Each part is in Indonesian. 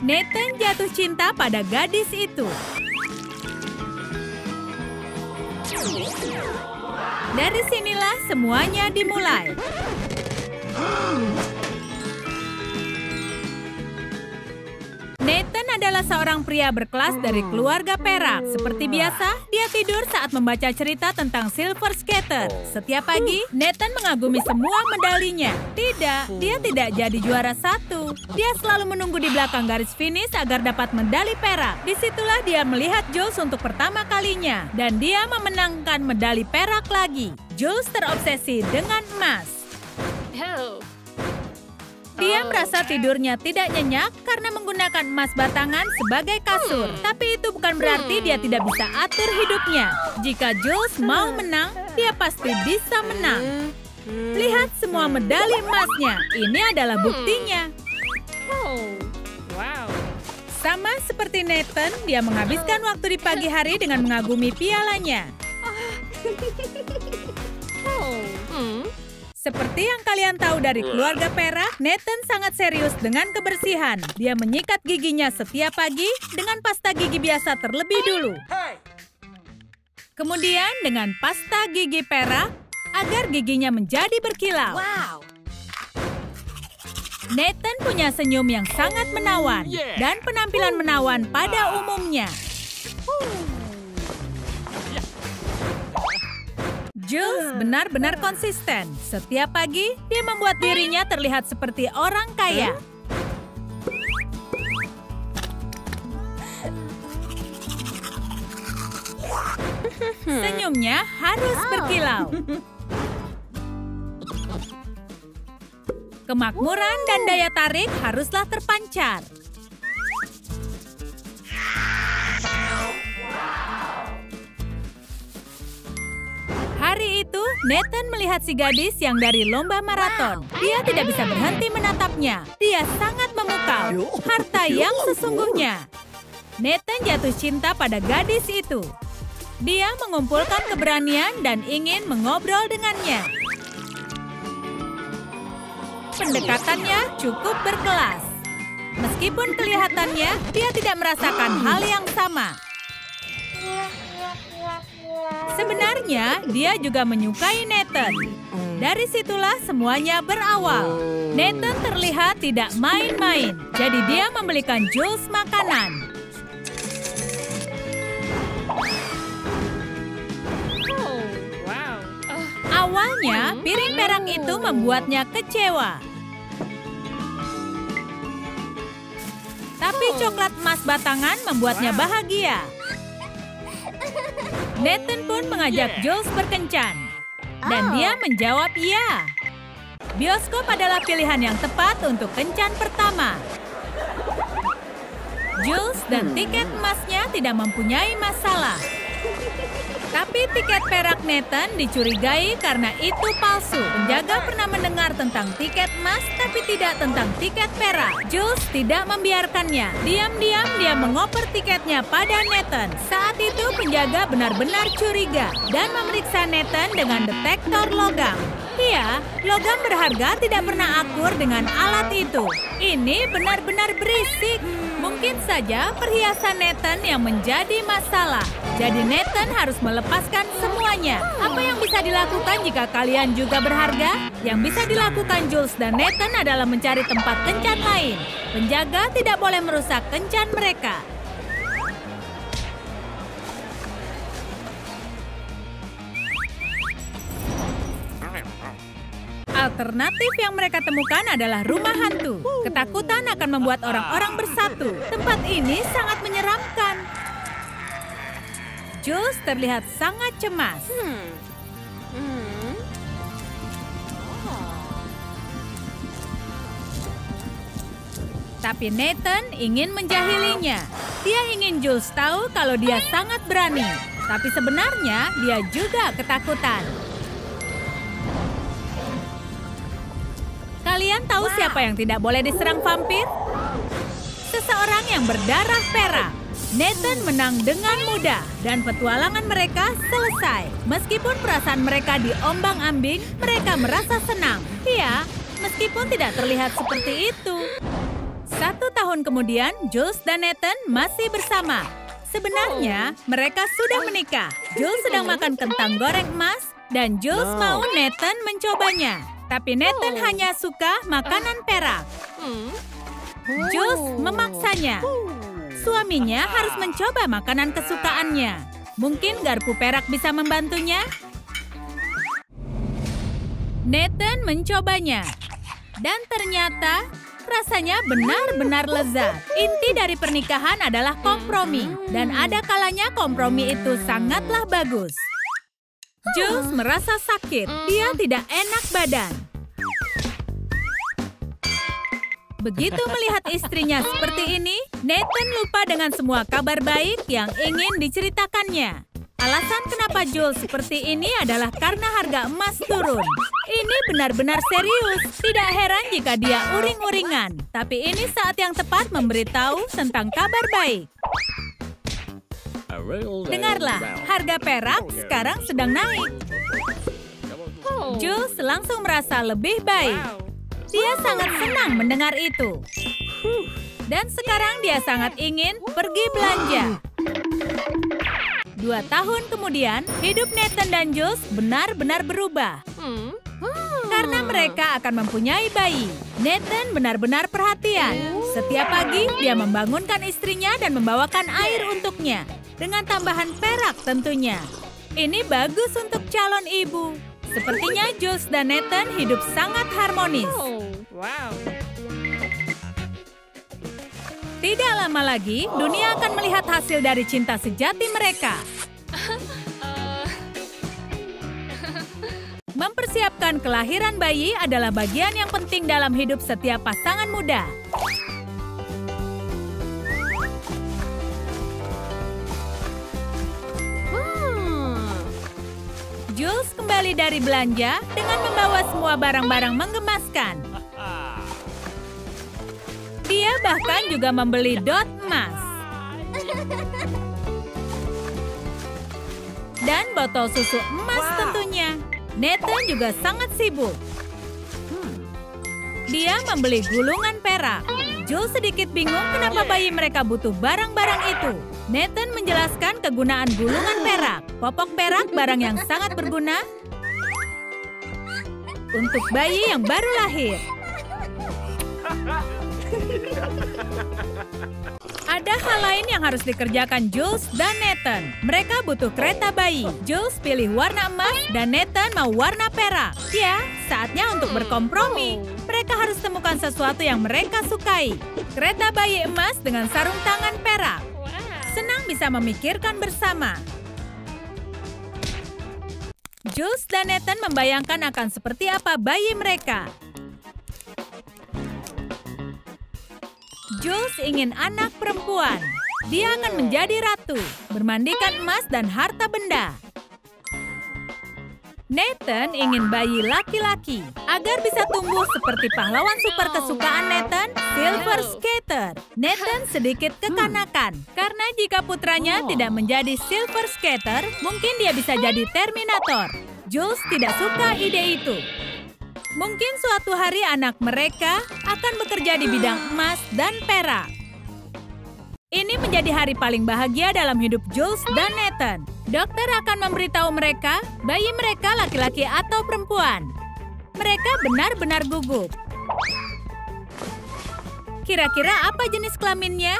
Nathan jatuh cinta pada gadis itu. Dari sinilah semuanya dimulai. Nathan adalah seorang pria berkelas dari keluarga perak. Seperti biasa, dia tidur saat membaca cerita tentang Silver Skater. Setiap pagi, Nathan mengagumi semua medalinya. Tidak, dia tidak jadi juara satu. Dia selalu menunggu di belakang garis finish agar dapat medali perak. Disitulah dia melihat Jules untuk pertama kalinya. Dan dia memenangkan medali perak lagi. Jules terobsesi dengan emas. Dia merasa tidurnya tidak nyenyak karena menggunakan emas batangan sebagai kasur. Tapi itu bukan berarti dia tidak bisa atur hidupnya. Jika Jules mau menang, dia pasti bisa menang. Lihat semua medali emasnya. Ini adalah buktinya. Sama seperti Nathan, dia menghabiskan waktu di pagi hari dengan mengagumi pialanya. Seperti yang kalian tahu dari keluarga perak, Nathan sangat serius dengan kebersihan. Dia menyikat giginya setiap pagi dengan pasta gigi biasa terlebih dulu. Kemudian dengan pasta gigi perak agar giginya menjadi berkilau. Nathan punya senyum yang sangat menawan dan penampilan menawan pada umumnya. Jules benar-benar konsisten. Setiap pagi, dia membuat dirinya terlihat seperti orang kaya. Senyumnya harus berkilau. Kemakmuran dan daya tarik haruslah terpancar. Hari itu, Nathan melihat si gadis yang dari lomba maraton. Dia tidak bisa berhenti menatapnya. Dia sangat memukau. Harta yang sesungguhnya. Nathan jatuh cinta pada gadis itu. Dia mengumpulkan keberanian dan ingin mengobrol dengannya. Pendekatannya cukup berkelas. Meskipun kelihatannya, dia tidak merasakan hal yang sama. Sebenarnya, dia juga menyukai Nathan. Dari situlah semuanya berawal. Nathan terlihat tidak main-main, jadi dia membelikan Jules makanan. Awalnya, piring perak itu membuatnya kecewa. Tapi coklat emas batangan membuatnya bahagia. Nathan pun mengajak Jules berkencan. Dan dia menjawab ya. Bioskop adalah pilihan yang tepat untuk kencan pertama. Jules dan tiket emasnya tidak mempunyai masalah. Tapi tiket perak Nathan dicurigai karena itu palsu. Penjaga pernah mendengar tentang tiket emas, tapi tidak tentang tiket perak. Jules tidak membiarkannya. Diam-diam dia mengoper tiketnya pada Nathan. Saat itu penjaga benar-benar curiga dan memeriksa Nathan dengan detektor logam. Iya, logam berharga tidak pernah akur dengan alat itu. Ini benar-benar berisik. Mungkin saja perhiasan Nathan yang menjadi masalah. Jadi Nathan harus melepaskan semuanya. Apa yang bisa dilakukan jika kalian juga berharga? Yang bisa dilakukan Jules dan Nathan adalah mencari tempat kencan lain. Penjaga tidak boleh merusak kencan mereka. Alternatif yang mereka temukan adalah rumah hantu. Ketakutan akan membuat orang-orang bersatu. Tempat ini sangat menyeramkan. Jules terlihat sangat cemas. Tapi Nathan ingin menjahilinya. Dia ingin Jules tahu kalau dia sangat berani. Tapi sebenarnya dia juga ketakutan. Kalian tahu siapa yang tidak boleh diserang vampir? Seseorang yang berdarah perak. Nathan menang dengan mudah dan petualangan mereka selesai. Meskipun perasaan mereka diombang-ambing, mereka merasa senang. Iya, meskipun tidak terlihat seperti itu. 1 tahun tahun kemudian, Jules dan Nathan masih bersama. Sebenarnya, mereka sudah menikah. Jules sedang makan kentang goreng emas, dan Jules mau Nathan mencobanya. Tapi Nathan hanya suka makanan perak. Jules memaksanya. Suaminya harus mencoba makanan kesukaannya. Mungkin garpu perak bisa membantunya? Nathan mencobanya. Dan ternyata rasanya benar-benar lezat. Inti dari pernikahan adalah kompromi. Dan ada kalanya kompromi itu sangatlah bagus. Jules merasa sakit. Dia tidak enak badan. Begitu melihat istrinya seperti ini, Nathan lupa dengan semua kabar baik yang ingin diceritakannya. Alasan kenapa Jules seperti ini adalah karena harga emas turun. Ini benar-benar serius. Tidak heran jika dia uring-uringan. Tapi ini saat yang tepat memberitahu tentang kabar baik. Dengarlah, harga perak sekarang sedang naik. Jules langsung merasa lebih baik. Dia sangat senang mendengar itu. Dan sekarang dia sangat ingin pergi belanja. 2 tahun kemudian, hidup Nathan dan Jules benar-benar berubah. Karena mereka akan mempunyai bayi. Nathan benar-benar perhatian. Setiap pagi, dia membangunkan istrinya dan membawakan air untuknya. Dengan tambahan perak tentunya. Ini bagus untuk calon ibu. Sepertinya Jules dan Nathan hidup sangat harmonis. Tidak lama lagi, dunia akan melihat hasil dari cinta sejati mereka. Mempersiapkan kelahiran bayi adalah bagian yang penting dalam hidup setiap pasangan muda. Jules kembali dari belanja dengan membawa semua barang-barang menggemaskan. Dia bahkan juga membeli dot emas. Dan botol susu emas tentunya. Nathan juga sangat sibuk. Dia membeli gulungan perak. Jules sedikit bingung kenapa bayi mereka butuh barang-barang itu. Nathan menjelaskan kegunaan gulungan perak. Popok perak barang yang sangat berguna untuk bayi yang baru lahir. Ada hal lain yang harus dikerjakan Jules dan Nathan. Mereka butuh kereta bayi. Jules pilih warna emas dan Nathan mau warna perak. Ya, saatnya untuk berkompromi. Mereka harus temukan sesuatu yang mereka sukai. Kereta bayi emas dengan sarung tangan perak. Senang bisa memikirkan bersama. Jules dan Nathan membayangkan akan seperti apa bayi mereka. Jules ingin anak perempuan. Dia akan menjadi ratu, bermandikan emas dan harta benda. Nathan ingin bayi laki-laki agar bisa tumbuh seperti pahlawan super kesukaan Nathan, Silver Skater. Nathan sedikit kekanakan karena jika putranya tidak menjadi Silver Skater, mungkin dia bisa jadi Terminator. Jules tidak suka ide itu. Mungkin suatu hari anak mereka akan bekerja di bidang emas dan perak. Ini menjadi hari paling bahagia dalam hidup Jules dan Nathan. Dokter akan memberitahu mereka, bayi mereka laki-laki atau perempuan. Mereka benar-benar gugup. Kira-kira apa jenis kelaminnya?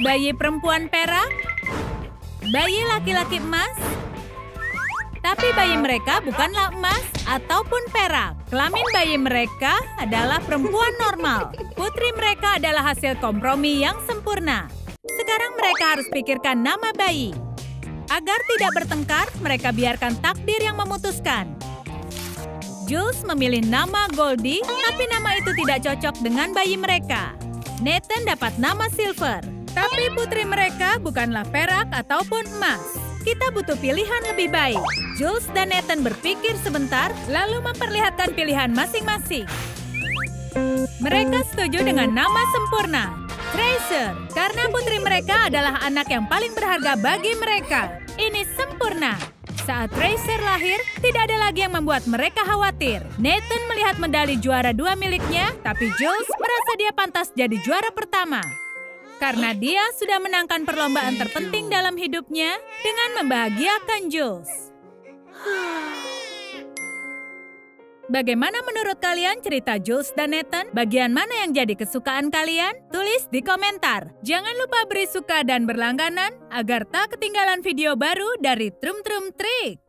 Bayi perempuan perak? Bayi laki-laki emas? Tapi bayi mereka bukanlah emas ataupun perak. Kelamin bayi mereka adalah perempuan normal. Putri mereka adalah hasil kompromi yang sempurna. Sekarang mereka harus pikirkan nama bayi. Agar tidak bertengkar, mereka biarkan takdir yang memutuskan. Jules memilih nama Goldie, tapi nama itu tidak cocok dengan bayi mereka. Nathan dapat nama Silver, tapi putri mereka bukanlah perak ataupun emas. Kita butuh pilihan lebih baik. Jules dan Nathan berpikir sebentar, lalu memperlihatkan pilihan masing-masing. Mereka setuju dengan nama sempurna, Treasure, karena putri mereka adalah anak yang paling berharga bagi mereka. Ini sempurna. Saat Tracer lahir, tidak ada lagi yang membuat mereka khawatir. Nathan melihat medali juara 2 miliknya, tapi Jules merasa dia pantas jadi juara pertama. Karena dia sudah menangkan perlombaan terpenting dalam hidupnya dengan membahagiakan Jules. Bagaimana menurut kalian cerita Jules dan Nathan? Bagian mana yang jadi kesukaan kalian? Tulis di komentar. Jangan lupa beri suka dan berlangganan agar tak ketinggalan video baru dari Trum Trum Trik.